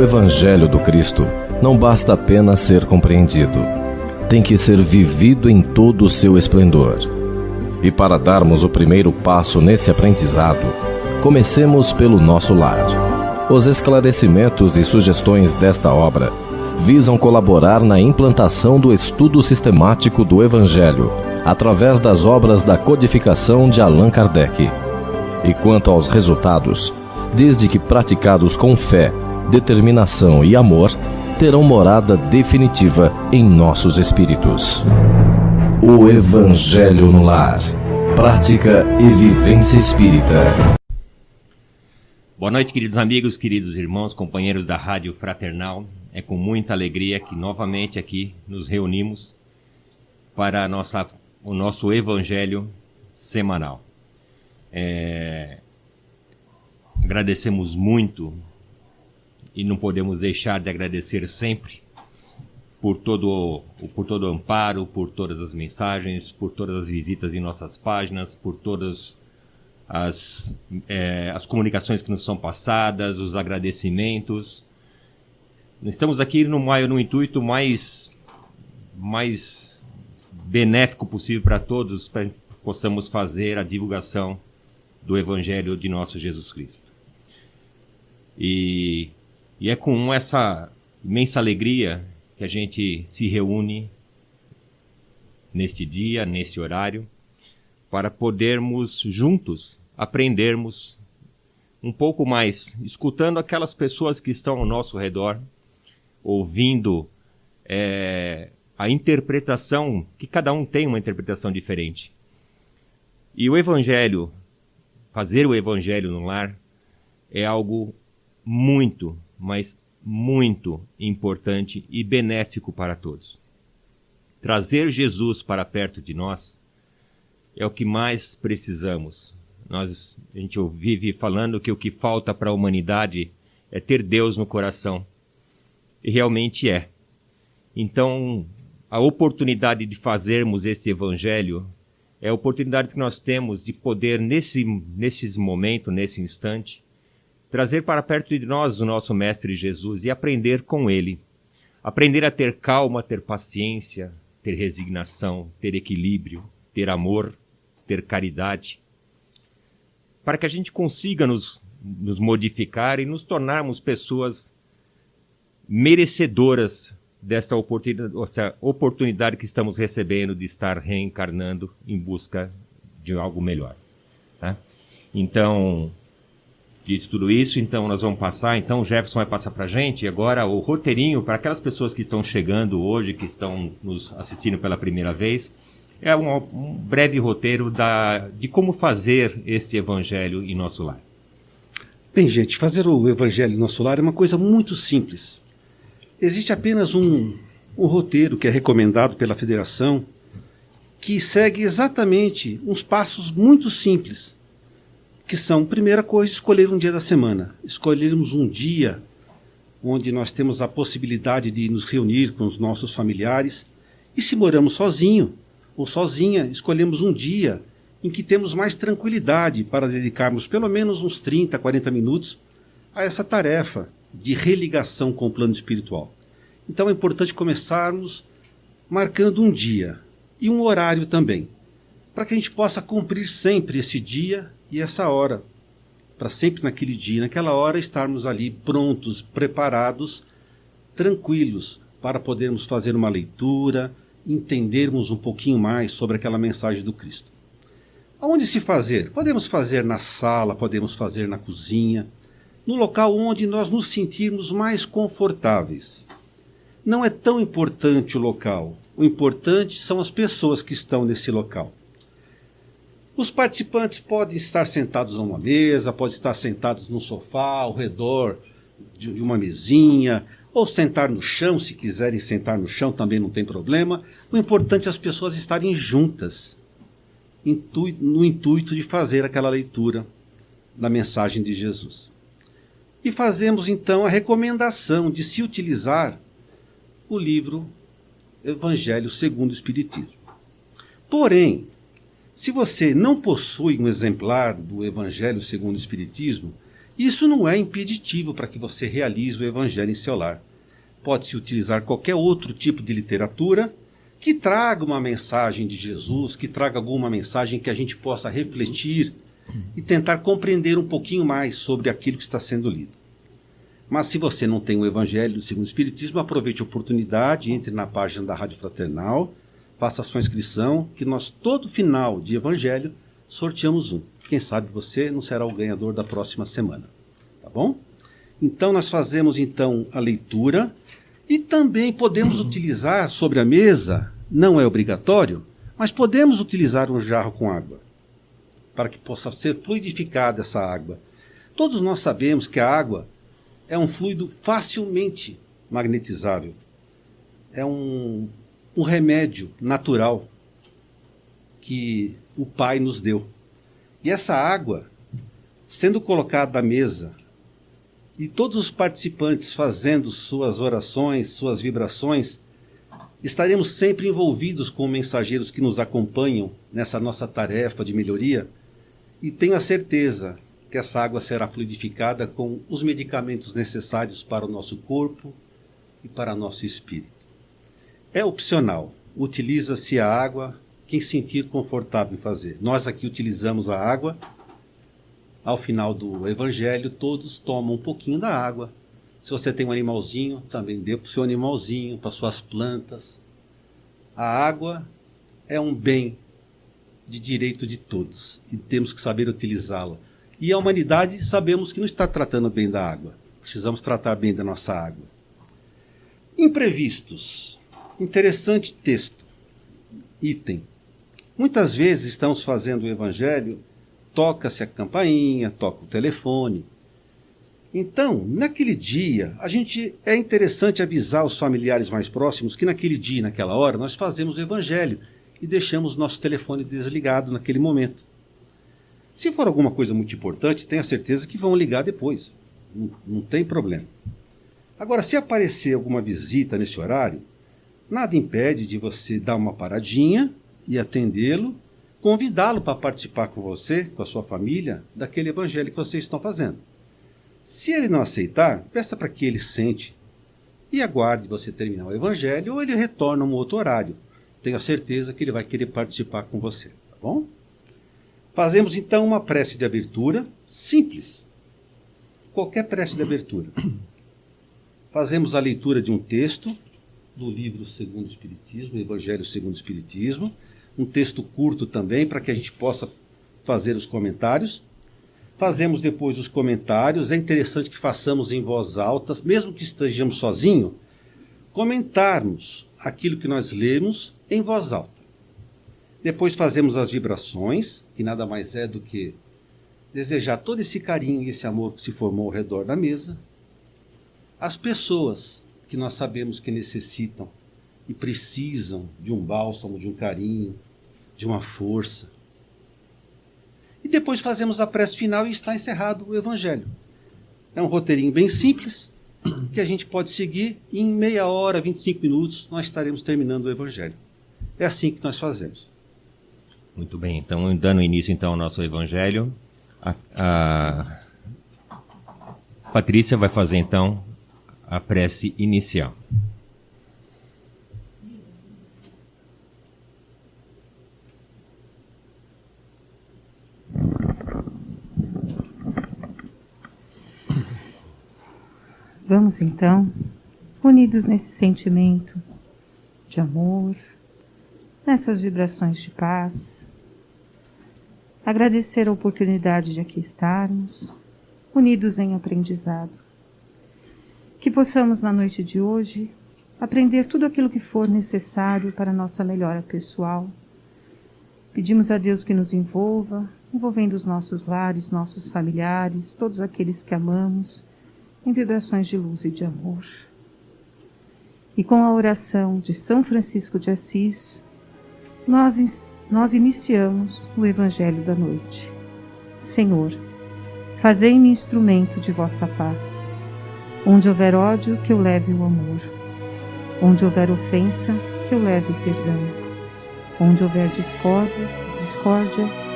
O Evangelho do Cristo não basta apenas ser compreendido, tem que ser vivido em todo o seu esplendor. E para darmos o primeiro passo nesse aprendizado, comecemos pelo nosso lar. Os esclarecimentos e sugestões desta obra visam colaborar na implantação do estudo sistemático do Evangelho, através das obras da codificação de Allan Kardec. E quanto aos resultados, desde que praticados com fé, determinação e amor, terão morada definitiva em nossos espíritos. O Evangelho no Lar. Prática e vivência espírita. Boa noite, queridos amigos, queridos irmãos, companheiros da Rádio Fraternal. É com muita alegria que novamente aqui nos reunimos para o nosso Evangelho semanal. Agradecemos muito e não podemos deixar de agradecer sempre por todo o amparo, por todas as mensagens, por todas as visitas em nossas páginas, por todas as comunicações que nos são passadas, os agradecimentos. Estamos aqui no intuito mais benéfico possível para todos, para que possamos fazer a divulgação do Evangelho de nosso Jesus Cristo. E é com essa imensa alegria que a gente se reúne neste dia, neste horário, para podermos juntos aprendermos um pouco mais, escutando aquelas pessoas que estão ao nosso redor, ouvindo a interpretação, que cada um tem uma interpretação diferente. E o Evangelho, fazer o Evangelho no lar, é algo muito, mas muito importante e benéfico para todos. Trazer Jesus para perto de nós é o que mais precisamos. A gente vive falando que o que falta para a humanidade é ter Deus no coração. E realmente é. Então, a oportunidade de fazermos esse Evangelho é a oportunidade que nós temos de poder, nesses momentos, nesse instante, trazer para perto de nós o nosso Mestre Jesus e aprender com Ele. Aprender a ter calma, ter paciência, ter resignação, ter equilíbrio, ter amor, ter caridade, para que a gente consiga nos modificar e nos tornarmos pessoas merecedoras desta oportunidade que estamos recebendo de estar reencarnando em busca de algo melhor. Tá? Então, dito tudo isso, então nós vamos passar, o Jefferson vai passar para a gente agora o roteirinho para aquelas pessoas que estão chegando hoje, que estão nos assistindo pela primeira vez. É um breve roteiro de como fazer este Evangelho em nosso lar. Bem, gente, fazer o Evangelho em nosso lar é uma coisa muito simples. Existe apenas um roteiro que é recomendado pela Federação, que segue exatamente uns passos muito simples, que são, primeira coisa, escolher um dia da semana. Escolhermos um dia onde nós temos a possibilidade de nos reunir com os nossos familiares. E se moramos sozinho ou sozinha, escolhemos um dia em que temos mais tranquilidade para dedicarmos pelo menos uns 30, 40 minutos a essa tarefa de religação com o plano espiritual. Então é importante começarmos marcando um dia e um horário também, para que a gente possa cumprir sempre esse dia e essa hora, para sempre naquele dia, naquela hora, estarmos ali prontos, preparados, tranquilos, para podermos fazer uma leitura, entendermos um pouquinho mais sobre aquela mensagem do Cristo. Aonde se fazer? Podemos fazer na sala, podemos fazer na cozinha, no local onde nós nos sentirmos mais confortáveis. Não é tão importante o local, o importante são as pessoas que estão nesse local. Os participantes podem estar sentados numa mesa, podem estar sentados num sofá, ao redor de uma mesinha, ou sentar no chão, se quiserem sentar no chão também não tem problema. O importante é as pessoas estarem juntas, no intuito de fazer aquela leitura da mensagem de Jesus. E fazemos então a recomendação de se utilizar o livro Evangelho segundo o Espiritismo. Porém, se você não possui um exemplar do Evangelho segundo o Espiritismo Isso não é impeditivo para que você realize o Evangelho em seu lar. Pode-se utilizar qualquer outro tipo de literatura que traga uma mensagem de Jesus, que traga alguma mensagem que a gente possa refletir e tentar compreender um pouquinho mais sobre aquilo que está sendo lido. Mas se você não tem o Evangelho segundo o Espiritismo, aproveite a oportunidade, entre na página da Rádio Fraternal, faça a sua inscrição, que nós, todo final de Evangelho, sorteamos um. Quem sabe você não será o ganhador da próxima semana. Tá bom? Então nós fazemos então a leitura e também podemos utilizar sobre a mesa, não é obrigatório, mas podemos utilizar um jarro com água, para que possa ser fluidificada essa água. Todos nós sabemos que a água é um fluido facilmente magnetizável. É um remédio natural que o Pai nos deu. E essa água, sendo colocada à mesa, e todos os participantes fazendo suas orações, suas vibrações, estaremos sempre envolvidos com mensageiros que nos acompanham nessa nossa tarefa de melhoria, e tenho a certeza que essa água será fluidificada com os medicamentos necessários para o nosso corpo e para o nosso espírito. É opcional, utiliza-se a água quem sentir confortável em fazer. Nós aqui utilizamos a água. Ao final do Evangelho, todos tomam um pouquinho da água. Se você tem um animalzinho, também dê para o seu animalzinho, para suas plantas. A água é um bem de direito de todos e temos que saber utilizá-la. E a humanidade sabemos que não está tratando bem da água. Precisamos tratar bem da nossa água. Imprevistos. Interessante texto. Item. Muitas vezes estamos fazendo o Evangelho, toca-se a campainha, toca o telefone. Então, naquele dia, é interessante avisar os familiares mais próximos que naquele dia, naquela hora, nós fazemos o Evangelho e deixamos nosso telefone desligado naquele momento. Se for alguma coisa muito importante, tenha certeza que vão ligar depois. Não tem problema. Agora, se aparecer alguma visita nesse horário, nada impede de você dar uma paradinha e atendê-lo, convidá-lo para participar com você, com a sua família, daquele Evangelho que vocês estão fazendo. Se ele não aceitar, peça para que ele sente e aguarde você terminar o Evangelho, ou ele retorna a um outro horário. Tenho a certeza que ele vai querer participar com você, tá bom? Fazemos então uma prece de abertura simples. Qualquer prece de abertura. Fazemos a leitura de um texto do livro segundo o Espiritismo, Evangelho segundo o Espiritismo, um texto curto também, para que a gente possa fazer os comentários. Fazemos depois os comentários. É interessante que façamos em voz alta, mesmo que estejamos sozinhos, comentarmos aquilo que nós lemos em voz alta. Depois fazemos as vibrações, que nada mais é do que desejar todo esse carinho e esse amor que se formou ao redor da mesa. As pessoas que nós sabemos que necessitam e precisam de um bálsamo, de um carinho, de uma força. E depois fazemos a prece final e está encerrado o Evangelho. É um roteirinho bem simples, que a gente pode seguir e em meia hora, 25 minutos, nós estaremos terminando o Evangelho. É assim que nós fazemos. Muito bem, então dando início então ao nosso Evangelho, a Patrícia vai fazer então a prece inicial. Vamos então, unidos nesse sentimento de amor, nessas vibrações de paz, agradecer a oportunidade de aqui estarmos, unidos em aprendizado. Que possamos na noite de hoje aprender tudo aquilo que for necessário para a nossa melhora pessoal. Pedimos a Deus que nos envolva, envolvendo os nossos lares, nossos familiares, todos aqueles que amamos, em vibrações de luz e de amor. E com a oração de São Francisco de Assis, nós iniciamos o Evangelho da noite. Senhor, fazei-me instrumento de vossa paz. Onde houver ódio, que eu leve o amor. Onde houver ofensa, que eu leve o perdão. Onde houver discórdia,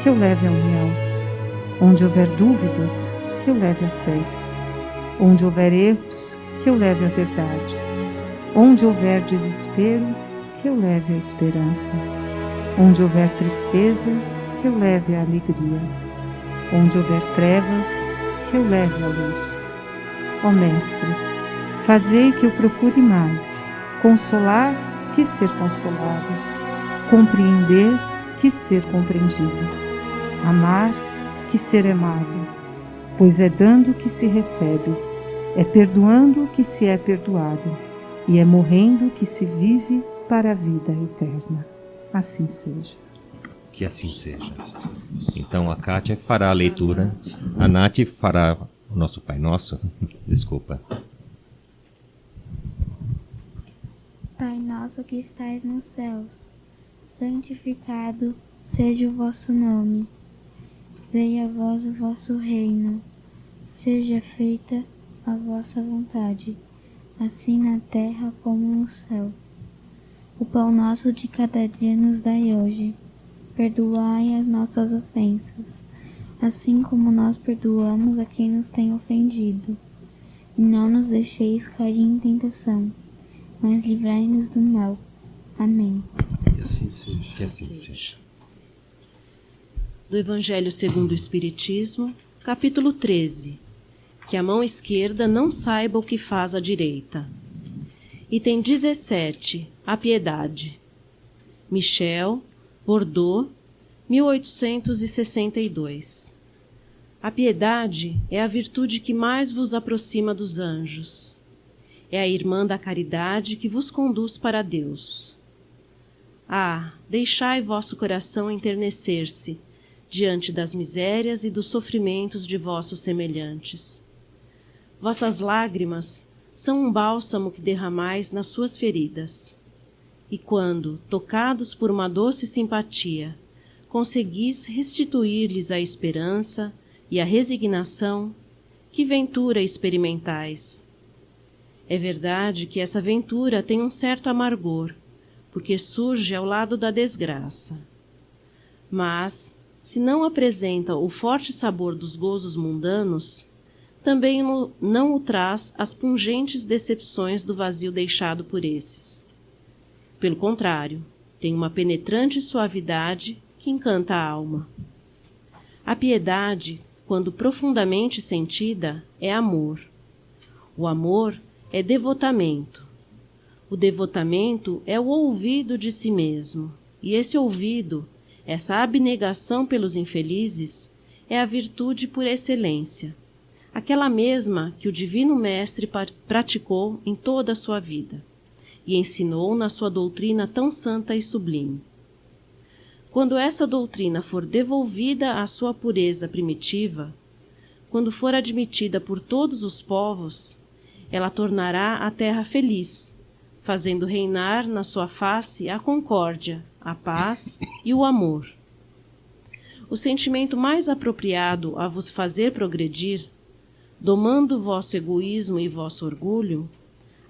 que eu leve a união. Onde houver dúvidas, que eu leve a fé. Onde houver erros, que eu leve a verdade. Onde houver desespero, que eu leve a esperança. Onde houver tristeza, que eu leve a alegria. Onde houver trevas, que eu leve a luz. Ó Mestre, fazei que eu procure mais consolar que ser consolado, compreender que ser compreendido, amar que ser amado, pois é dando que se recebe, é perdoando que se é perdoado, e é morrendo que se vive para a vida eterna. Assim seja. Que assim seja. Então a Kátia fará a leitura, a Nath fará o nosso Pai Nosso. Desculpa. Pai nosso que estais nos céus, santificado seja o vosso nome. Venha a vós o vosso reino. Seja feita a vossa vontade, assim na terra como no céu. O pão nosso de cada dia nos dai hoje. Perdoai as nossas ofensas, assim como nós perdoamos a quem nos tem ofendido. E não nos deixeis cair em tentação, mas livrai-nos do mal. Amém. Que assim seja. Que assim seja. Do Evangelho segundo o Espiritismo, capítulo 13. Que a mão esquerda não saiba o que faz a direita. Item 17. A piedade. Michel, Bordeaux, 1862. A piedade é a virtude que mais vos aproxima dos anjos. É a irmã da caridade que vos conduz para Deus. Ah, deixai vosso coração enternecer-se diante das misérias e dos sofrimentos de vossos semelhantes. Vossas lágrimas são um bálsamo que derramais nas suas feridas. E quando, tocados por uma doce simpatia, conseguis restituir-lhes a esperança e a resignação, que ventura experimentais. É verdade que essa ventura tem um certo amargor, porque surge ao lado da desgraça. Mas, se não apresenta o forte sabor dos gozos mundanos, também não o traz as pungentes decepções do vazio deixado por esses. Pelo contrário, tem uma penetrante suavidade que encanta a alma. A piedade, quando profundamente sentida, é amor. O amor é devotamento. O devotamento é o ouvido de si mesmo, e esse ouvido, essa abnegação pelos infelizes, é a virtude por excelência, aquela mesma que o Divino Mestre praticou em toda a sua vida e ensinou na sua doutrina tão santa e sublime. Quando essa doutrina for devolvida à sua pureza primitiva, quando for admitida por todos os povos, ela tornará a terra feliz, fazendo reinar na sua face a concórdia, a paz e o amor. O sentimento mais apropriado a vos fazer progredir, domando vosso egoísmo e vosso orgulho,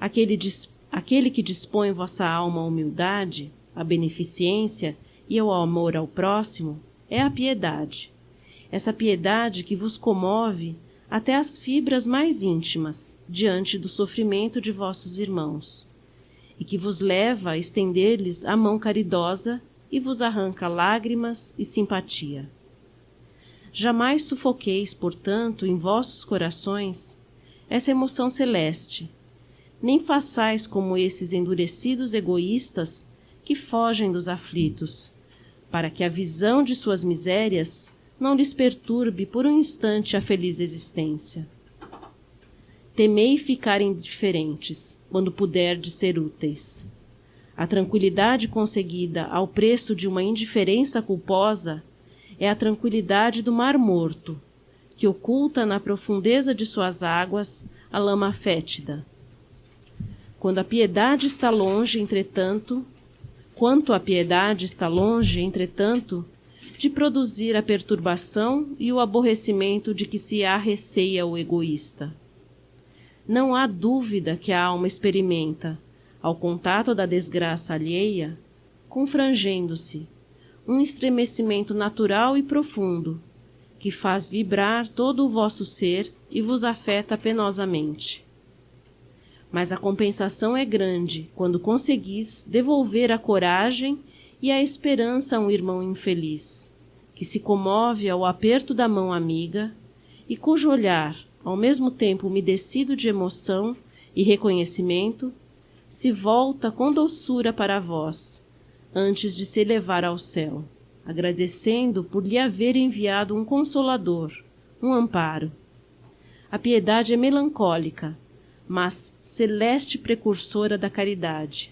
aquele que dispõe vossa alma à humildade, à beneficência e ao amor ao próximo, é a piedade. Essa piedade que vos comove até as fibras mais íntimas diante do sofrimento de vossos irmãos, e que vos leva a estender-lhes a mão caridosa e vos arranca lágrimas e simpatia. Jamais sufoqueis, portanto, em vossos corações essa emoção celeste, nem façais como esses endurecidos egoístas que fogem dos aflitos, para que a visão de suas misérias não lhes perturbe por um instante a feliz existência. Temei ficar indiferentes, quando puderdes ser úteis. A tranquilidade conseguida ao preço de uma indiferença culposa é a tranquilidade do mar morto, que oculta na profundeza de suas águas a lama fétida. Quando a piedade está longe, entretanto, de produzir a perturbação e o aborrecimento de que se arreceia o egoísta. Não há dúvida que a alma experimenta, ao contato da desgraça alheia, confrangendo-se, um estremecimento natural e profundo, que faz vibrar todo o vosso ser e vos afeta penosamente. Mas a compensação é grande quando conseguis devolver a coragem e a esperança a um irmão infeliz, que se comove ao aperto da mão amiga e cujo olhar, ao mesmo tempo umedecido de emoção e reconhecimento, se volta com doçura para vós, antes de se elevar ao céu, agradecendo por lhe haver enviado um consolador, um amparo. A piedade é melancólica, mas celeste precursora da caridade,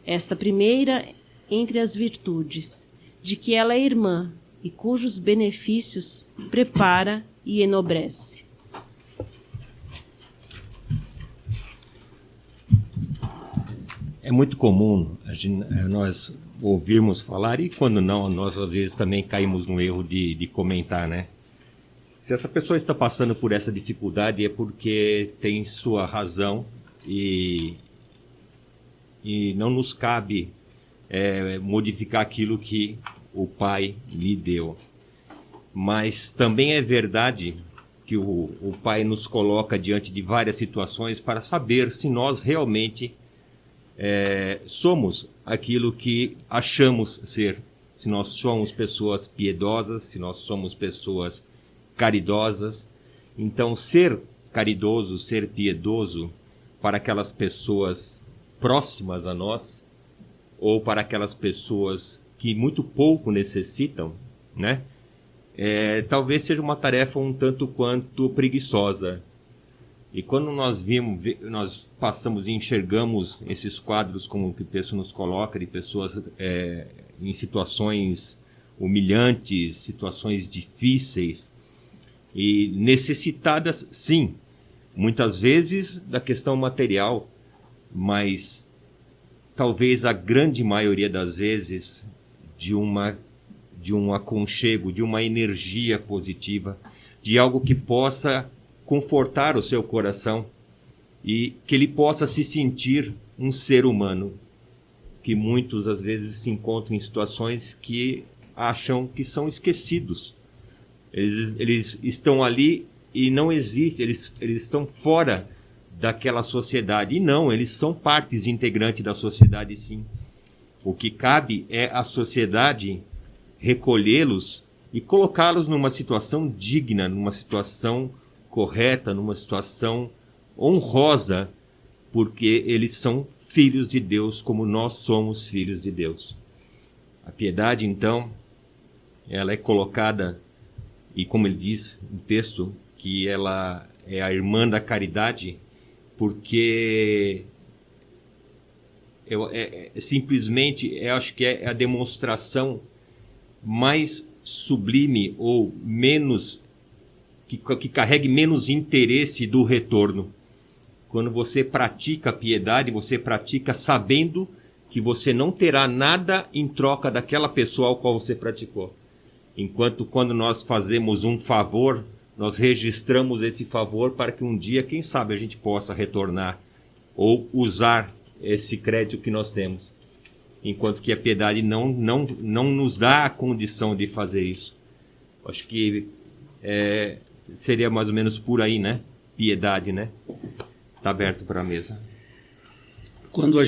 esta primeira entre as virtudes, de que ela é irmã e cujos benefícios prepara e enobrece. É muito comum nós ouvirmos falar, e quando não, nós às vezes também caímos no erro de comentar, né? Se essa pessoa está passando por essa dificuldade é porque tem sua razão e não nos cabe modificar aquilo que o Pai lhe deu. Mas também é verdade que o Pai nos coloca diante de várias situações para saber se nós realmente somos aquilo que achamos ser. Se nós somos pessoas piedosas, se nós somos pessoas caridosas. Então, ser caridoso, ser piedoso para aquelas pessoas próximas a nós, ou para aquelas pessoas que muito pouco necessitam, né? Talvez seja uma tarefa um tanto quanto preguiçosa. E quando nós passamos e enxergamos esses quadros como que o texto nos coloca, de pessoas em situações humilhantes, situações difíceis e necessitadas, sim, muitas vezes da questão material, mas talvez a grande maioria das vezes de um aconchego, de uma energia positiva, de algo que possa confortar o seu coração e que ele possa se sentir um ser humano, que muitos às vezes se encontram em situações que acham que são esquecidos. Eles estão ali e não existem, eles estão fora daquela sociedade. E não, eles são partes integrantes da sociedade, sim. O que cabe é a sociedade recolhê-los e colocá-los numa situação digna, numa situação correta, numa situação honrosa, porque eles são filhos de Deus, como nós somos filhos de Deus. A piedade, então, ela é colocada, e como ele diz no texto, que ela é a irmã da caridade, porque simplesmente, eu acho que é a demonstração mais sublime ou menos, que carregue menos interesse do retorno. Quando você pratica a piedade, você pratica sabendo que você não terá nada em troca daquela pessoa ao qual você praticou. Enquanto quando nós fazemos um favor, nós registramos esse favor para que um dia, quem sabe, a gente possa retornar ou usar esse crédito que nós temos. Enquanto que a piedade não nos dá a condição de fazer isso. Acho que seria mais ou menos por aí, né? Piedade, né? Está aberto para a mesa. Quando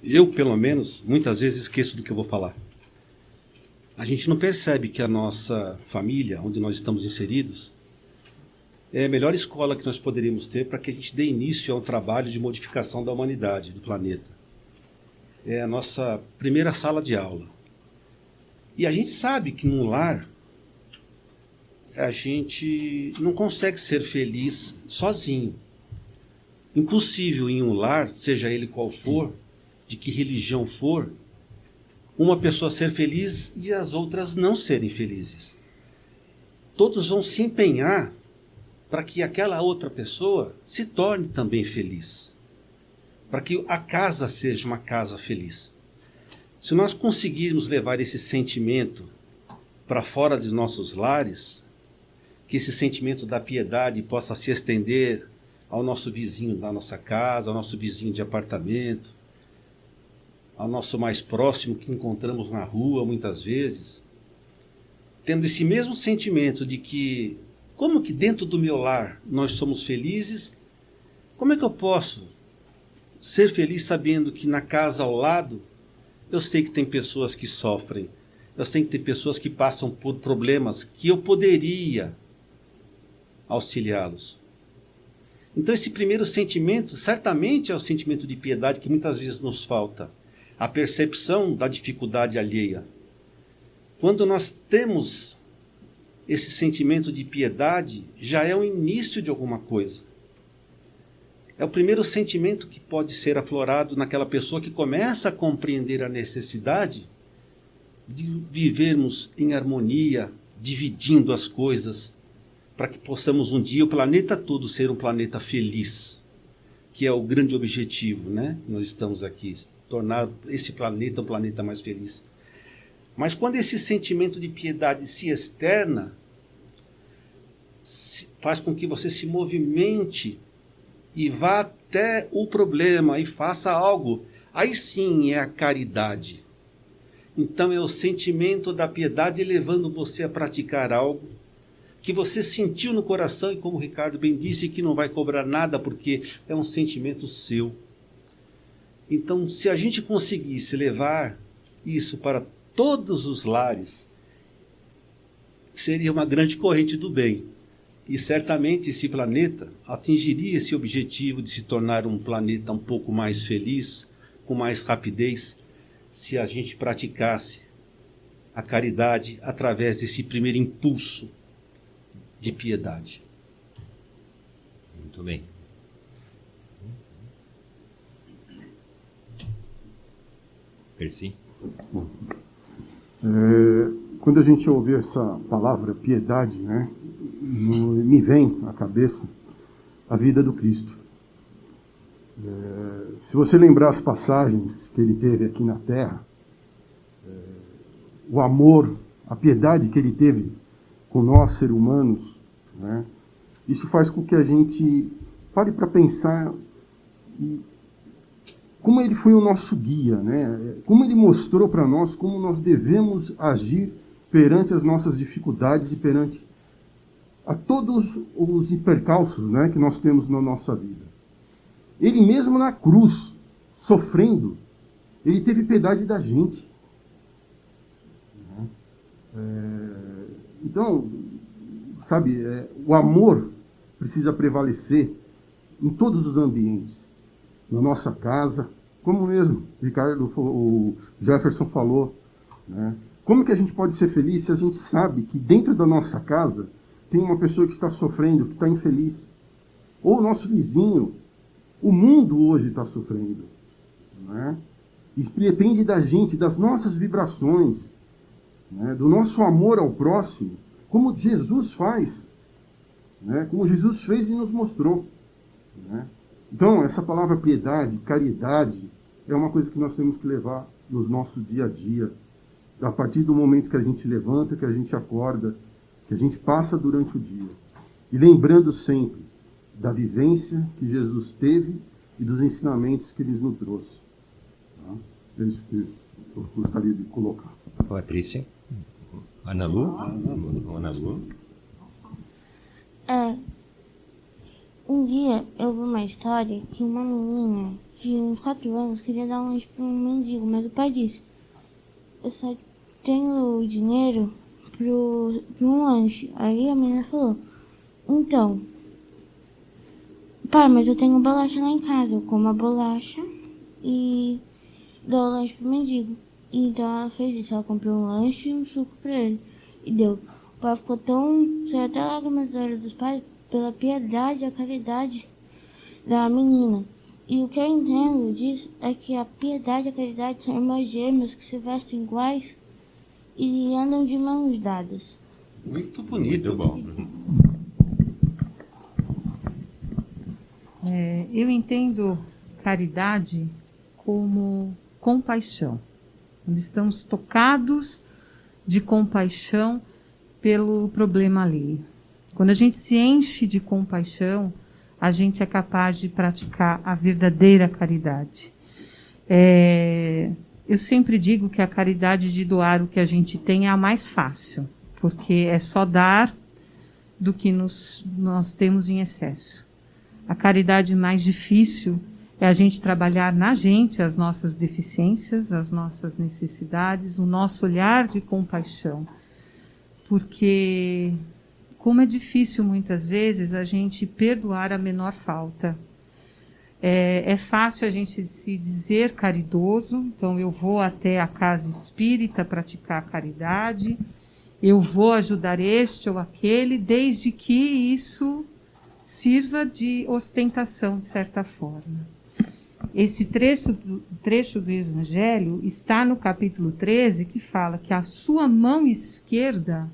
eu pelo menos, muitas vezes esqueço do que eu vou falar. A gente não percebe que a nossa família, onde nós estamos inseridos, é a melhor escola que nós poderíamos ter para que a gente dê início a um trabalho de modificação da humanidade, do planeta. É a nossa primeira sala de aula. E a gente sabe que num lar, a gente não consegue ser feliz sozinho. Impossível em um lar, seja ele qual for, de que religião for, uma pessoa ser feliz e as outras não serem felizes. Todos vão se empenhar para que aquela outra pessoa se torne também feliz. Para que a casa seja uma casa feliz. Se nós conseguirmos levar esse sentimento para fora dos nossos lares, que esse sentimento da piedade possa se estender ao nosso vizinho da nossa casa, ao nosso vizinho de apartamento, ao nosso mais próximo que encontramos na rua muitas vezes, tendo esse mesmo sentimento de que, como que dentro do meu lar nós somos felizes, como é que eu posso ser feliz sabendo que na casa ao lado eu sei que tem pessoas que sofrem, eu sei que tem pessoas que passam por problemas que eu poderia auxiliá-los. Então esse primeiro sentimento certamente é o sentimento de piedade que muitas vezes nos falta, a percepção da dificuldade alheia. Quando nós temos esse sentimento de piedade, já é o início de alguma coisa. É o primeiro sentimento que pode ser aflorado naquela pessoa que começa a compreender a necessidade de vivermos em harmonia, dividindo as coisas, para que possamos um dia, o planeta todo, ser um planeta feliz, que é o grande objetivo, né? Nós estamos aqui, tornar esse planeta um planeta mais feliz. Mas quando esse sentimento de piedade se externa, faz com que você se movimente e vá até o problema e faça algo, aí sim é a caridade. Então é o sentimento da piedade levando você a praticar algo que você sentiu no coração e, como o Ricardo bem disse, que não vai cobrar nada porque é um sentimento seu. Então, se a gente conseguisse levar isso para todos os lares, seria uma grande corrente do bem. E certamente esse planeta atingiria esse objetivo de se tornar um planeta um pouco mais feliz, com mais rapidez, se a gente praticasse a caridade através desse primeiro impulso de piedade. Muito bem. Percy? Quando a gente ouve essa palavra piedade, né, me vem à cabeça a vida do Cristo. Se você lembrar as passagens que ele teve aqui na Terra, o amor, a piedade que ele teve com nós, seres humanos, né, isso faz com que a gente pare para pensar como ele foi o nosso guia, né? Como ele mostrou para nós como nós devemos agir perante as nossas dificuldades e perante a todos os percalços, né, que nós temos na nossa vida. Ele mesmo na cruz, sofrendo, ele teve piedade da gente. Então, sabe, o amor precisa prevalecer em todos os ambientes. Na nossa casa, como mesmo o Jefferson falou, né? Como que a gente pode ser feliz se a gente sabe que dentro da nossa casa tem uma pessoa que está sofrendo, que está infeliz? Ou o nosso vizinho, o mundo hoje está sofrendo, né? E depende da gente, das nossas vibrações, né? Do nosso amor ao próximo, como Jesus faz, né? Como Jesus fez e nos mostrou, né? Então, essa palavra piedade, caridade, é uma coisa que nós temos que levar no nosso dia a dia, a partir do momento que a gente levanta, que a gente acorda, que a gente passa durante o dia. E lembrando sempre da vivência que Jesus teve e dos ensinamentos que ele nos trouxe. Tá? É isso que eu gostaria de colocar. Patrícia? Ana Lu? Ana Lu? Um dia eu vi uma história que uma menina de uns 4 anos queria dar um lanche para um mendigo, mas o pai disse: eu só tenho dinheiro para um lanche. Aí a menina falou: então, pai, mas eu tenho bolacha lá em casa, eu como a bolacha e dou o lanche pro mendigo. Então ela fez isso, ela comprou um lanche e um suco para ele e deu. O pai ficou tão... saiu até lágrimas dos olhos dos pais pela piedade e a caridade da menina. E o que eu entendo disso é que a piedade e a caridade são irmãs gêmeas que se vestem iguais e andam de mãos dadas. Muito bonito. Muito bom. Eu entendo caridade como compaixão. Quando estamos tocados de compaixão pelo problema alheio. Quando a gente se enche de compaixão, a gente é capaz de praticar a verdadeira caridade. Eu sempre digo que a caridade de doar o que a gente tem é a mais fácil. porque é só dar do que nós temos em excesso. A caridade mais difícil é a gente trabalhar na gente as nossas deficiências, as nossas necessidades, o nosso olhar de compaixão. Porque, como é difícil muitas vezes a gente perdoar a menor falta. É fácil a gente se dizer caridoso, então eu vou até a casa espírita praticar a caridade, eu vou ajudar este ou aquele, desde que isso sirva de ostentação, de certa forma. Esse trecho do Evangelho está no capítulo 13, que fala que a sua mão esquerda,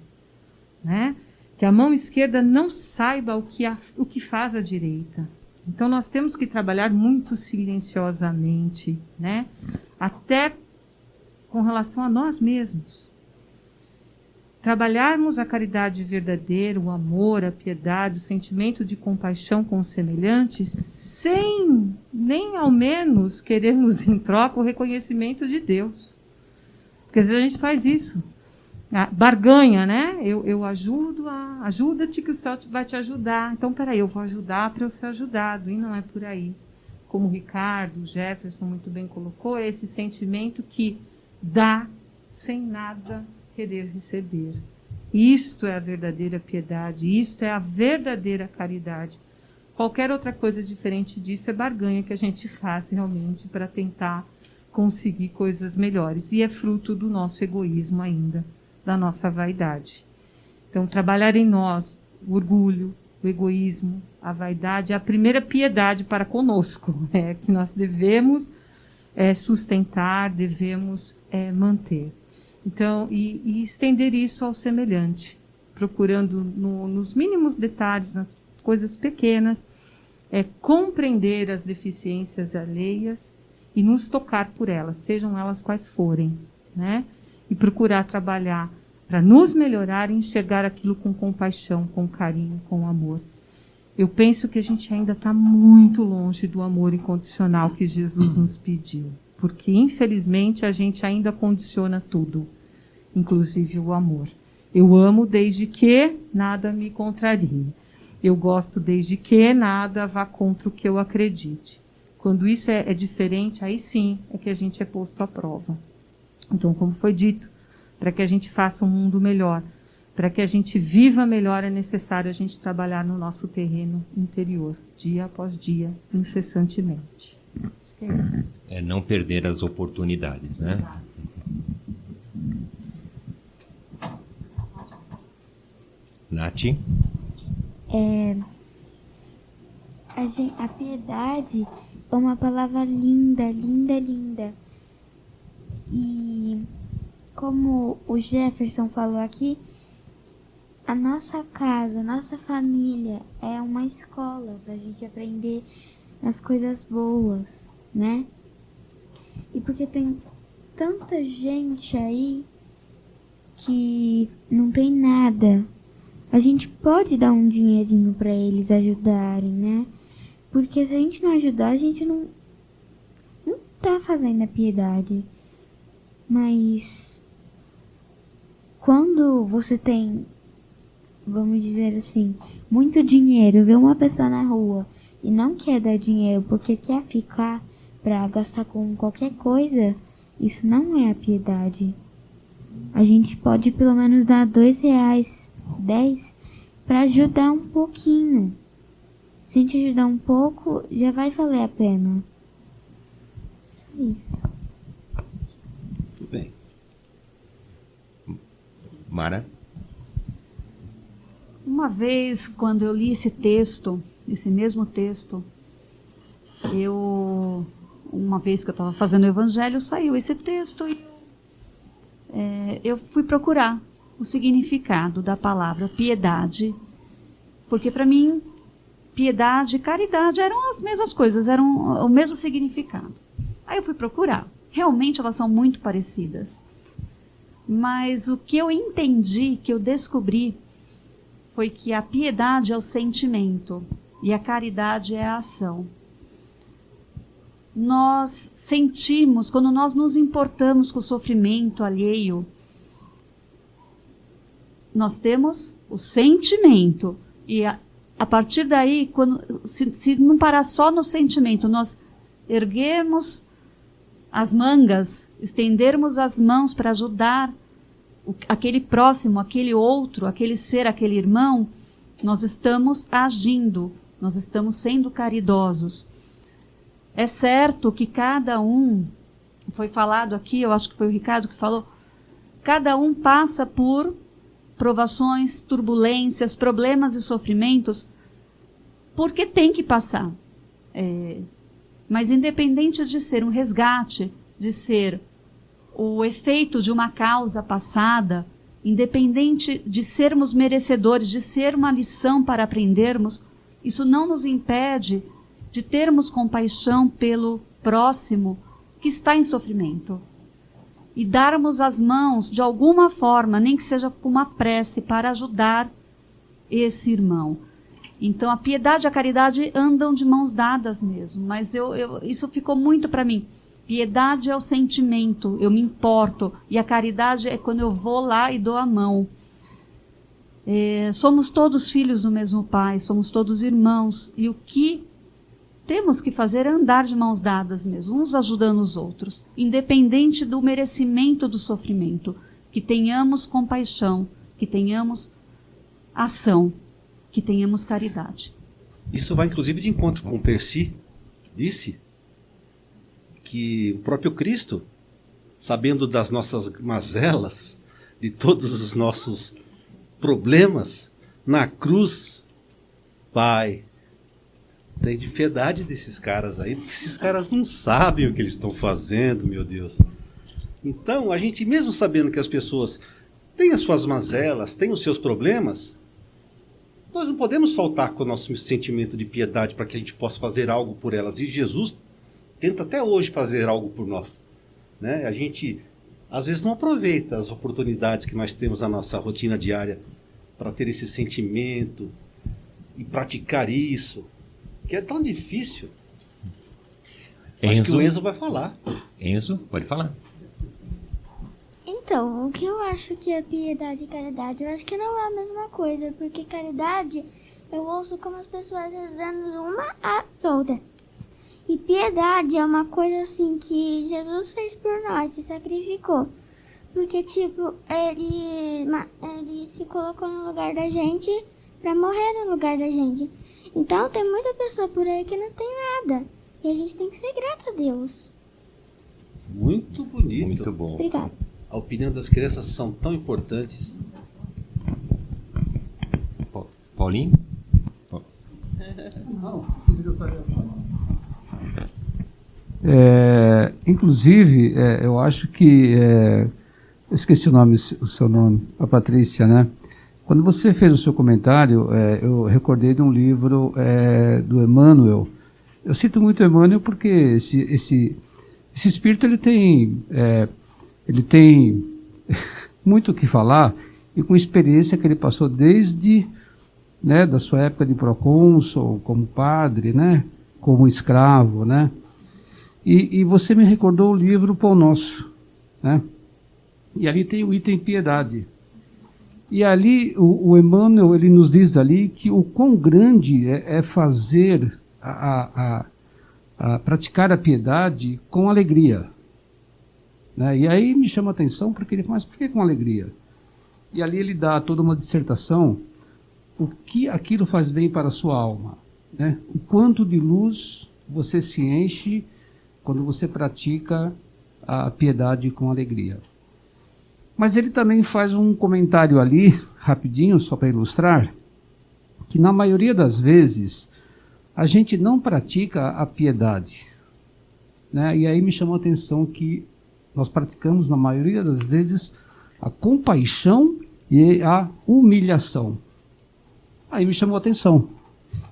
né, que a mão esquerda não saiba o que faz a direita. Então nós temos que trabalhar muito silenciosamente, né, até com relação a nós mesmos. Trabalharmos a caridade verdadeira, o amor, a piedade, o sentimento de compaixão com o semelhante, sem nem ao menos querermos em troca o reconhecimento de Deus. Porque às vezes a gente faz isso. Barganha, né? Eu ajuda-te que o céu vai te ajudar. Então, peraí, eu vou ajudar para eu ser ajudado. E não é por aí. Como o Ricardo, o Jefferson muito bem colocou, é esse sentimento que dá sem nada querer receber. Isto é a verdadeira piedade, isto é a verdadeira caridade. Qualquer outra coisa diferente disso é barganha que a gente faz realmente para tentar conseguir coisas melhores. E é fruto do nosso egoísmo ainda, da nossa vaidade. Então, trabalhar em nós o orgulho, o egoísmo, a vaidade é a primeira piedade para conosco, que nós devemos sustentar, devemos manter. Então, e estender isso ao semelhante, procurando nos mínimos detalhes, nas coisas pequenas, compreender as deficiências alheias e nos tocar por elas, sejam elas quais forem, né? E procurar trabalhar para nos melhorar e enxergar aquilo com compaixão, com carinho, com amor. Eu penso que a gente ainda está muito longe do amor incondicional que Jesus nos pediu, porque, infelizmente, a gente ainda condiciona tudo, inclusive o amor. Eu amo desde que nada me contrarie. Eu gosto desde que nada vá contra o que eu acredite. Quando isso é diferente, aí sim é que a gente é posto à prova. Então, como foi dito, para que a gente faça um mundo melhor, para que a gente viva melhor, é necessário a gente trabalhar no nosso terreno interior, dia após dia, incessantemente. Acho que é isso. É não perder as oportunidades, né? Nath? A piedade é uma palavra linda, linda, linda. E como o Jefferson falou aqui, a nossa casa, a nossa família é uma escola para a gente aprender as coisas boas, né? E porque tem tanta gente aí que não tem nada, a gente pode dar um dinheirinho para eles ajudarem, né? Porque se a gente não ajudar, a gente não tá fazendo a piedade. Mas quando você tem, vamos dizer assim, muito dinheiro, vê uma pessoa na rua e não quer dar dinheiro porque quer ficar para gastar com qualquer coisa, isso não é a piedade. A gente pode pelo menos dar R$2, 10, para ajudar um pouquinho. Se a gente ajudar um pouco, já vai valer a pena. Só isso. Tudo bem. Mara? Uma vez, quando eu li esse texto, esse mesmo texto, uma vez que eu estava fazendo o evangelho, saiu esse texto e eu fui procurar o significado da palavra piedade, porque para mim, piedade e caridade eram as mesmas coisas, eram o mesmo significado. Aí eu fui procurar. Realmente elas são muito parecidas. Mas o que eu entendi, que eu descobri, foi que a piedade é o sentimento e a caridade é a ação. Nós sentimos, quando nós nos importamos com o sofrimento alheio, nós temos o sentimento. E a partir daí, se não parar só no sentimento, nós erguermos as mangas, estendermos as mãos para ajudar aquele próximo, aquele outro, aquele ser, aquele irmão, nós estamos agindo, nós estamos sendo caridosos. É certo que cada um, foi falado aqui, eu acho que foi o Ricardo que falou, cada um passa por provações, turbulências, problemas e sofrimentos, porque tem que passar. Mas independente de ser um resgate, de ser o efeito de uma causa passada, independente de sermos merecedores, de ser uma lição para aprendermos, isso não nos impede de termos compaixão pelo próximo que está em sofrimento. E darmos as mãos de alguma forma, nem que seja com uma prece, para ajudar esse irmão. Então a piedade e a caridade andam de mãos dadas mesmo, mas isso ficou muito para mim. Piedade é o sentimento, eu me importo, e a caridade é quando eu vou lá e dou a mão. Somos todos filhos do mesmo Pai, somos todos irmãos, e o que temos que fazer é andar de mãos dadas mesmo, uns ajudando os outros, independente do merecimento do sofrimento, que tenhamos compaixão, que tenhamos ação, que tenhamos caridade. Isso vai inclusive de encontro com o Percy, disse que o próprio Cristo, sabendo das nossas mazelas, de todos os nossos problemas, na cruz, Pai, tem de piedade desses caras aí, porque esses caras não sabem o que eles estão fazendo, meu Deus. Então, a gente mesmo sabendo que as pessoas têm as suas mazelas, têm os seus problemas, nós não podemos faltar com o nosso sentimento de piedade para que a gente possa fazer algo por elas. E Jesus tenta até hoje fazer algo por nós, né? A gente, às vezes, não aproveita as oportunidades que nós temos na nossa rotina diária para ter esse sentimento e praticar isso, que é tão difícil. Acho que o Enzo vai falar. Enzo, pode falar. Então, o que eu acho que é piedade e caridade, eu acho que não é a mesma coisa, porque caridade eu ouço como as pessoas ajudando uma às outras. E piedade é uma coisa assim que Jesus fez por nós, se sacrificou. Porque, tipo, ele se colocou no lugar da gente para morrer no lugar da gente. Então, tem muita pessoa por aí que não tem nada. E a gente tem que ser grato a Deus. Muito bonito. Muito bom. Obrigada. A opinião das crianças são tão importantes. Paulinho? Não, isso que eu sabia falar. Inclusive, eu acho que... eu esqueci o seu nome, a Patrícia, né? Quando você fez o seu comentário, eu recordei de um livro do Emmanuel. Eu cito muito Emmanuel porque esse espírito ele tem muito o que falar, e com experiência que ele passou desde, né, da sua época de procônsul, como padre, né, como escravo, né? E você me recordou o livro Pão Nosso, né? E ali tem o item piedade. E ali o Emmanuel, ele nos diz ali que o quão grande é fazer, a praticar a piedade com alegria. Né? E aí me chama a atenção, porque ele fala, mas por que com alegria? E ali ele dá toda uma dissertação, o que aquilo faz bem para a sua alma. Né? O quanto de luz você se enche quando você pratica a piedade com alegria. Mas ele também faz um comentário ali, rapidinho, só para ilustrar, que na maioria das vezes a gente não pratica a piedade. Né? E aí me chamou a atenção que nós praticamos, na maioria das vezes, a compaixão e a humilhação. Aí me chamou a atenção.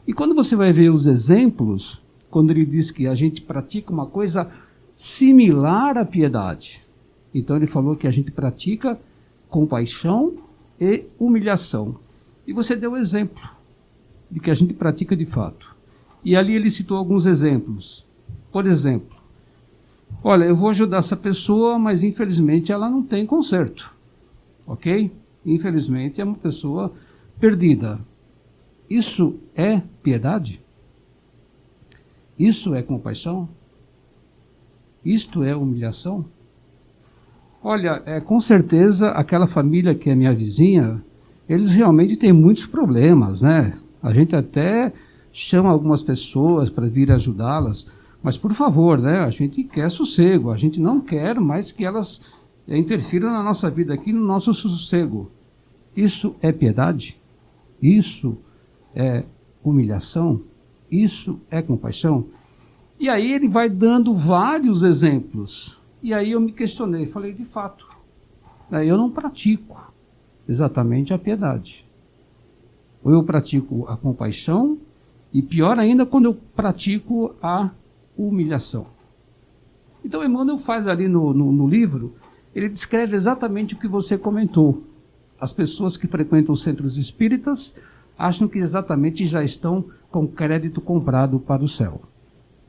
E quando você vai ver os exemplos, quando ele diz que a gente pratica uma coisa similar à piedade, então ele falou que a gente pratica compaixão e humilhação. E você deu exemplo de que a gente pratica de fato. E ali ele citou alguns exemplos. Por exemplo, olha, eu vou ajudar essa pessoa, mas infelizmente ela não tem conserto. Ok? infelizmente, é uma pessoa perdida. Isso é piedade? Isso é compaixão? Isto é humilhação? Olha, com certeza aquela família que é minha vizinha, eles realmente têm muitos problemas, né? A gente até chama algumas pessoas para vir ajudá-las, mas por favor, né? A gente quer sossego, a gente não quer mais que elas interfiram na nossa vida aqui, no nosso sossego. Isso é piedade? Isso é humilhação? Isso é compaixão? E aí ele vai dando vários exemplos. E aí eu me questionei, falei, de fato, eu não pratico exatamente a piedade. Ou eu pratico a compaixão, e pior ainda quando eu pratico a humilhação. Então Emmanuel faz ali no livro, ele descreve exatamente o que você comentou. As pessoas que frequentam os centros espíritas acham que exatamente já estão com crédito comprado para o céu.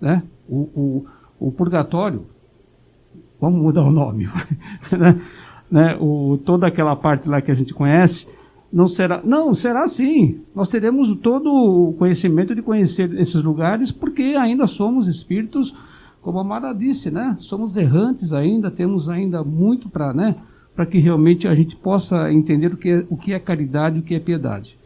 Né? O purgatório, vamos mudar o nome, né? Toda aquela parte lá que a gente conhece, será sim, nós teremos todo o conhecimento de conhecer esses lugares, porque ainda somos espíritos, como a Mara disse, né? Somos errantes ainda, temos ainda muito para, né? Para que realmente a gente possa entender o que é caridade e o que é piedade.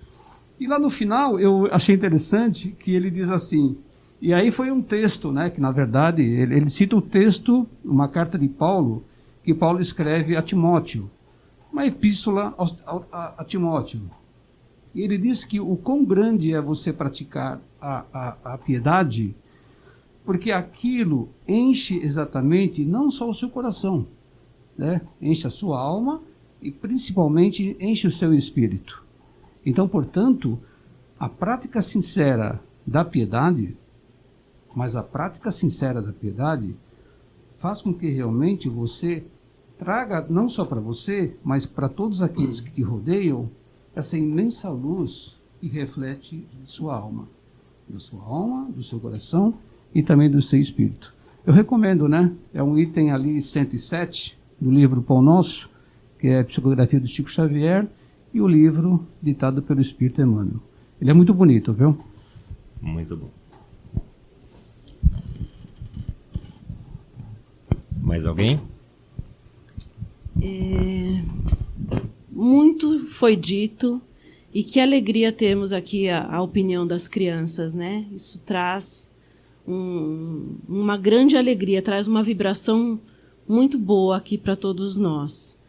E lá no final, eu achei interessante que ele diz assim, e aí foi um texto, né, que na verdade, ele cita o texto, uma carta de Paulo, que Paulo escreve a Timóteo, uma epístola a Timóteo. E ele diz que o quão grande é você praticar a piedade, porque aquilo enche exatamente não só o seu coração, né, enche a sua alma e principalmente enche o seu espírito. Então, portanto, a prática sincera da piedade, mas a prática sincera da piedade faz com que realmente você traga, não só para você, mas para todos aqueles que te rodeiam, essa imensa luz que reflete de sua alma, do seu coração e também do seu espírito. Eu recomendo, né? É um item ali 107 do livro Pão Nosso, que é a psicografia do Chico Xavier, e o livro ditado pelo Espírito Emmanuel. Ele é muito bonito, viu? Muito bom. Mais alguém? Muito foi dito, e que alegria termos aqui a opinião das crianças, né? Isso traz uma grande alegria, traz uma vibração muito boa aqui para todos nós.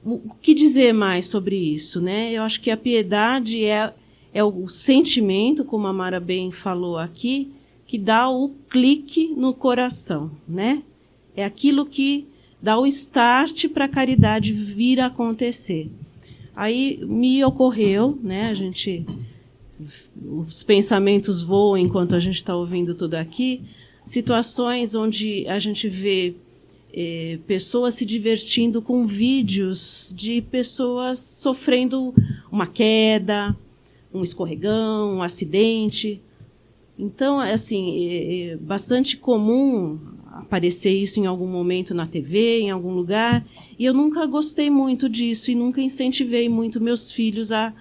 O que dizer mais sobre isso, né? Eu acho que a piedade é o sentimento, como a Mara bem falou aqui, que dá o clique no coração, né? É aquilo que dá o start para a caridade vir a acontecer. Aí me ocorreu, né? Os pensamentos voam enquanto a gente está ouvindo tudo aqui, situações onde a gente vê pessoas se divertindo com vídeos de pessoas sofrendo uma queda, um escorregão, um acidente. Então, assim, é bastante comum aparecer isso em algum momento na TV, em algum lugar, e eu nunca gostei muito disso e nunca incentivei muito meus filhos a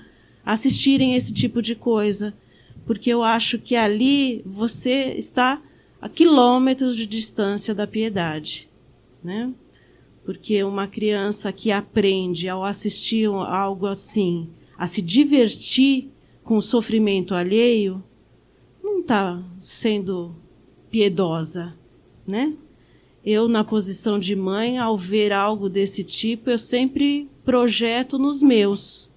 assistirem esse tipo de coisa, porque eu acho que ali você está a quilômetros de distância da piedade, né? Porque uma criança que aprende ao assistir algo assim, a se divertir com o sofrimento alheio, não está sendo piedosa, né? Eu, na posição de mãe, ao ver algo desse tipo, eu sempre projeto nos meus.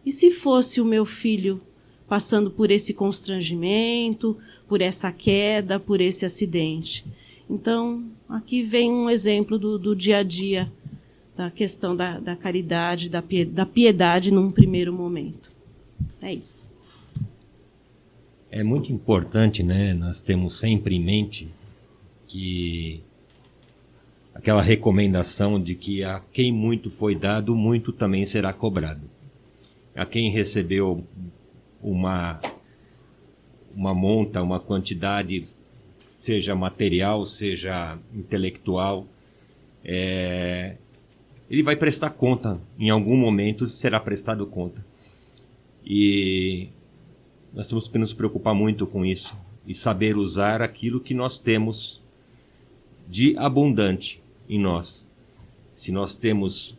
E se fosse o meu filho passando por esse constrangimento, por essa queda, por esse acidente? Então, aqui vem um exemplo do dia a dia, da questão da caridade, da piedade num primeiro momento. É isso. É muito importante, né? Nós temos sempre em mente que aquela recomendação de que a quem muito foi dado, muito também será cobrado. A quem recebeu uma monta, uma quantidade, seja material, seja intelectual, ele vai prestar conta. Em algum momento será prestado conta. E nós temos que nos preocupar muito com isso e saber usar aquilo que nós temos de abundante em nós. Se nós temos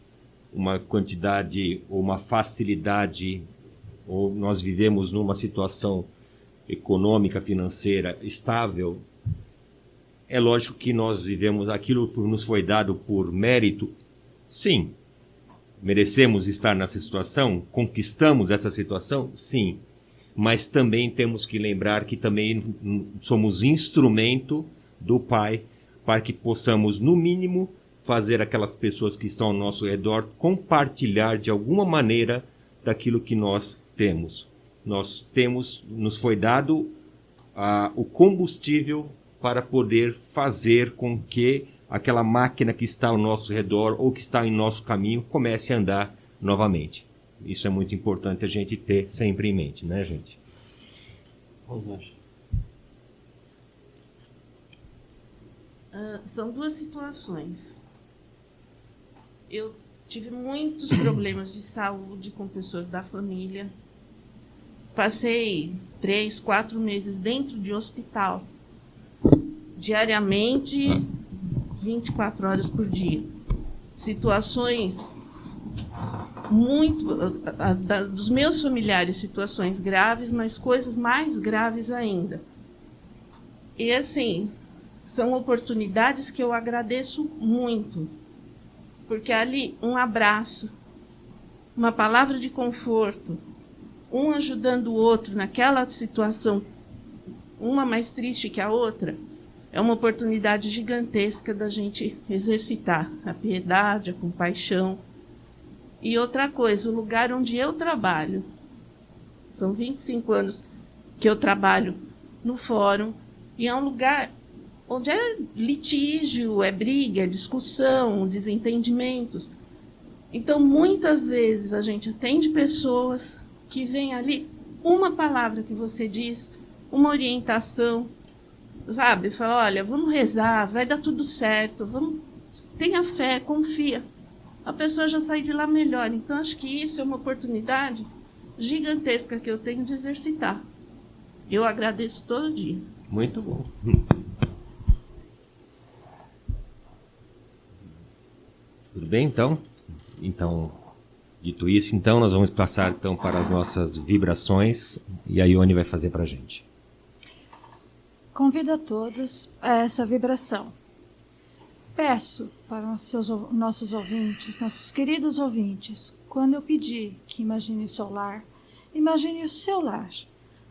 uma quantidade ou uma facilidade, ou nós vivemos numa situação econômica, financeira estável, é lógico que nós vivemos aquilo que nos foi dado por mérito. Sim. Merecemos estar nessa situação? Conquistamos essa situação? Sim. Mas também temos que lembrar que também somos instrumento do Pai para que possamos, no mínimo, fazer aquelas pessoas que estão ao nosso redor compartilhar de alguma maneira daquilo que nós temos. Nos foi dado o combustível para poder fazer com que aquela máquina que está ao nosso redor ou que está em nosso caminho comece a andar novamente. Isso é muito importante a gente ter sempre em mente, né, gente? Rosângela. São duas situações. Eu tive muitos problemas de saúde com pessoas da família. Passei 3, 4 meses dentro de hospital, diariamente, 24 horas por dia. Situações dos meus familiares, situações graves, mas coisas mais graves ainda. E assim, são oportunidades que eu agradeço muito, porque ali um abraço, uma palavra de conforto, um ajudando o outro naquela situação, uma mais triste que a outra, é uma oportunidade gigantesca da gente exercitar a piedade, a compaixão. E outra coisa, o lugar onde eu trabalho, são 25 anos que eu trabalho no fórum, e é um lugar onde é litígio, é briga, é discussão, desentendimentos. Então, muitas vezes a gente atende pessoas que vêm ali, uma palavra que você diz, uma orientação, sabe? Fala, olha, vamos rezar, vai dar tudo certo, tenha fé, confia. A pessoa já sai de lá melhor. Então, acho que isso é uma oportunidade gigantesca que eu tenho de exercitar. Eu agradeço todo dia. Muito bom. Tudo bem, então? Então, dito isso, então, nós vamos passar então para as nossas vibrações e a Ione vai fazer para a gente. Convido a todos a essa vibração. Peço para nossos ouvintes, nossos queridos ouvintes, quando eu pedir que imagine o seu lar, imagine o seu lar.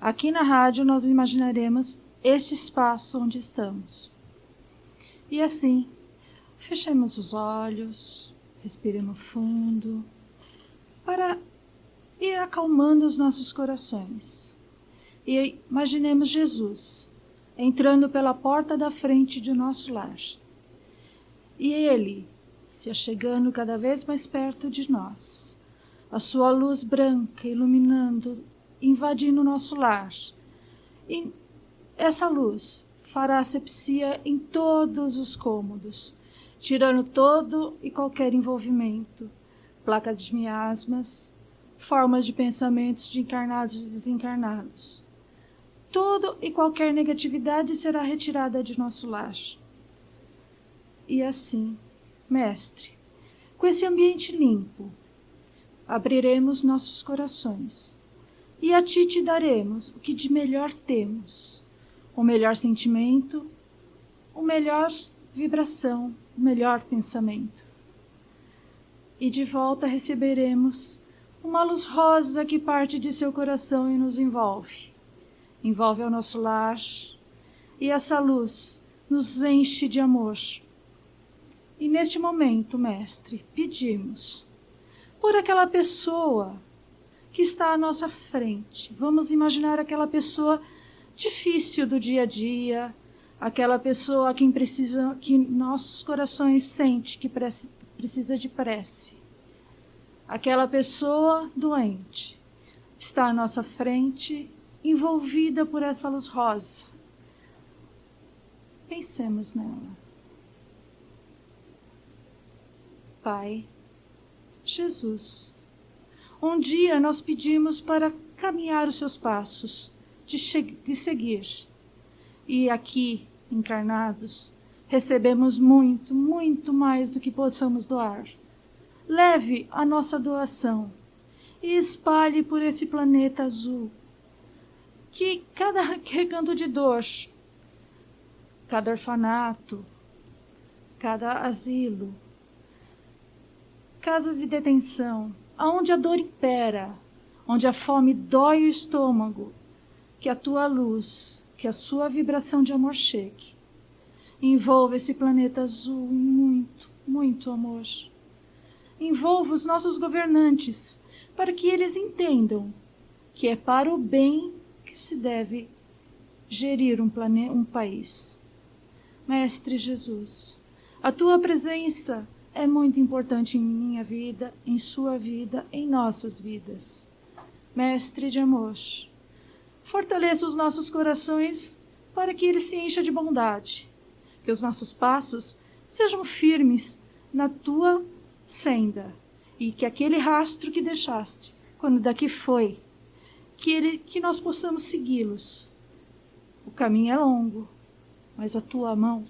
Aqui na rádio nós imaginaremos este espaço onde estamos. E assim, fechemos os olhos, respiremos fundo, para ir acalmando os nossos corações. E imaginemos Jesus entrando pela porta da frente de nosso lar. E Ele se achegando cada vez mais perto de nós. A sua luz branca iluminando, invadindo o nosso lar. E essa luz fará asepsia em todos os cômodos, tirando todo e qualquer envolvimento, placas de miasmas, formas de pensamentos de encarnados e desencarnados. Tudo e qualquer negatividade será retirada de nosso lar. E assim, Mestre, com esse ambiente limpo, abriremos nossos corações e a Ti te daremos o que de melhor temos, o melhor sentimento, o melhor vibração, o melhor pensamento. E de volta receberemos uma luz rosa que parte de seu coração e nos envolve. Envolve ao nosso lar, e essa luz nos enche de amor. E neste momento, Mestre, pedimos por aquela pessoa que está à nossa frente. Vamos imaginar aquela pessoa difícil do dia a dia, aquela pessoa a quem precisa, que nossos corações sentem que precisa de prece. Aquela pessoa doente está à nossa frente, envolvida por essa luz rosa. Pensemos nela. Pai, Jesus. Um dia nós pedimos para caminhar os seus passos, de seguir. E aqui, encarnados, recebemos muito, muito mais do que possamos doar. Leve a nossa doação e espalhe por esse planeta azul que cada recanto de dor, cada orfanato, cada asilo, casas de detenção, aonde a dor impera, onde a fome dói o estômago, que a tua luz, que a sua vibração de amor chegue. Envolva esse planeta azul em muito, muito amor. Envolva os nossos governantes, para que eles entendam que é para o bem que se deve gerir um país. Mestre Jesus, a tua presença é muito importante em minha vida, em sua vida, em nossas vidas. Mestre de amor, fortaleça os nossos corações para que eles se encham de bondade, que os nossos passos sejam firmes na tua senda e que aquele rastro que deixaste, quando daqui foi, que nós possamos segui-los. O caminho é longo, mas a tua mão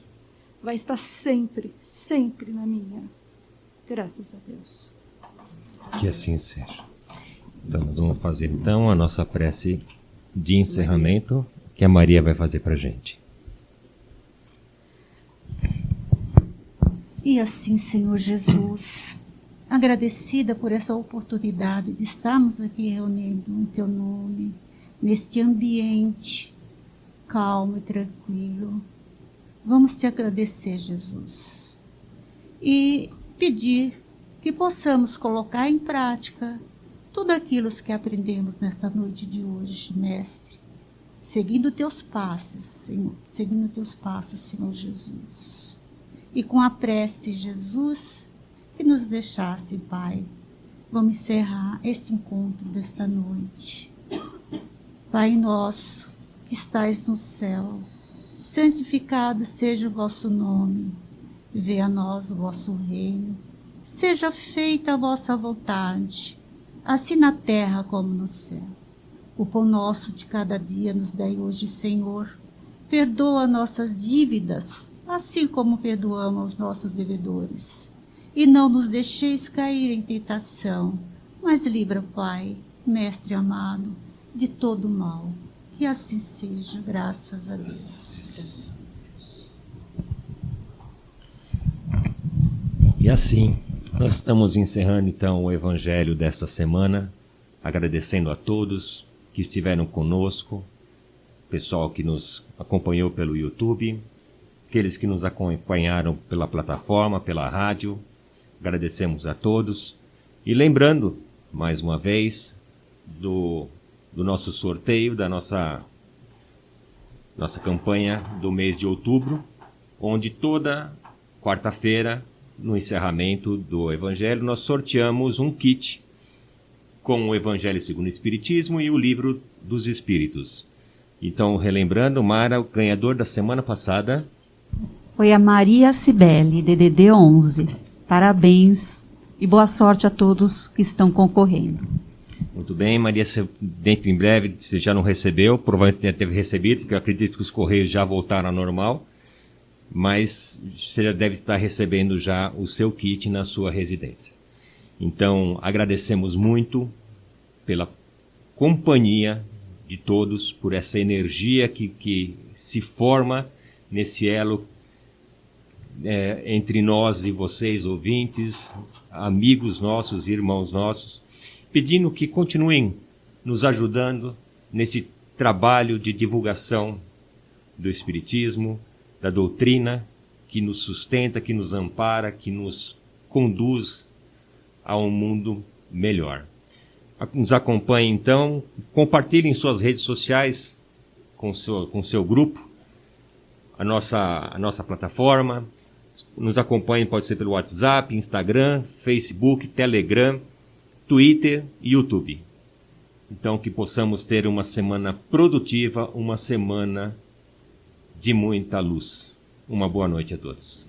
vai estar sempre, sempre na minha. Graças a Deus. Que assim seja. Então, nós vamos fazer então a nossa prece de encerramento, que a Maria vai fazer para a gente. E assim, Senhor Jesus, agradecida por essa oportunidade de estarmos aqui reunidos em Teu nome, neste ambiente calmo e tranquilo, vamos Te agradecer, Jesus, e pedir que possamos colocar em prática tudo aquilo que aprendemos nesta noite de hoje, Mestre, seguindo Teus passos, Senhor, seguindo Teus passos, Senhor Jesus. E com a prece, Jesus, que nos deixasse, Pai, vamos encerrar este encontro desta noite. Pai nosso, que estais no céu, santificado seja o vosso nome. Venha a nós o vosso reino. Seja feita a vossa vontade, assim na terra como no céu. O pão nosso de cada dia nos dai hoje, Senhor. Perdoa nossas dívidas, assim como perdoamos aos nossos devedores. E não nos deixeis cair em tentação, mas livra, Pai, Mestre amado, de todo mal. E assim seja, graças a Deus. E assim, nós estamos encerrando então o Evangelho desta semana, agradecendo a todos que estiveram conosco, pessoal que nos acompanhou pelo YouTube, aqueles que nos acompanharam pela plataforma, pela rádio, agradecemos a todos. E lembrando, mais uma vez, do nosso sorteio, da nossa campanha do mês de outubro, onde toda quarta-feira, no encerramento do Evangelho, nós sorteamos um kit com o Evangelho segundo o Espiritismo e o Livro dos Espíritos. Então, relembrando, Mara, o ganhador da semana passada foi a Maria Cibele, DDD 11. Parabéns e boa sorte a todos que estão concorrendo. Muito bem, Maria, dentro em breve, você já não recebeu, provavelmente já teve recebido, porque eu acredito que os correios já voltaram ao normal, mas você já deve estar recebendo já o seu kit na sua residência. Então, agradecemos muito pela companhia de todos, por essa energia que se forma nesse elo entre nós e vocês, ouvintes, amigos nossos, irmãos nossos, pedindo que continuem nos ajudando nesse trabalho de divulgação do Espiritismo, da doutrina que nos sustenta, que nos ampara, que nos conduz a um mundo melhor. Nos acompanhem então, compartilhem suas redes sociais com seu grupo, a nossa plataforma. Nos acompanhem, pode ser pelo WhatsApp, Instagram, Facebook, Telegram, Twitter e YouTube. Então, que possamos ter uma semana produtiva, uma semana de muita luz. Uma boa noite a todos.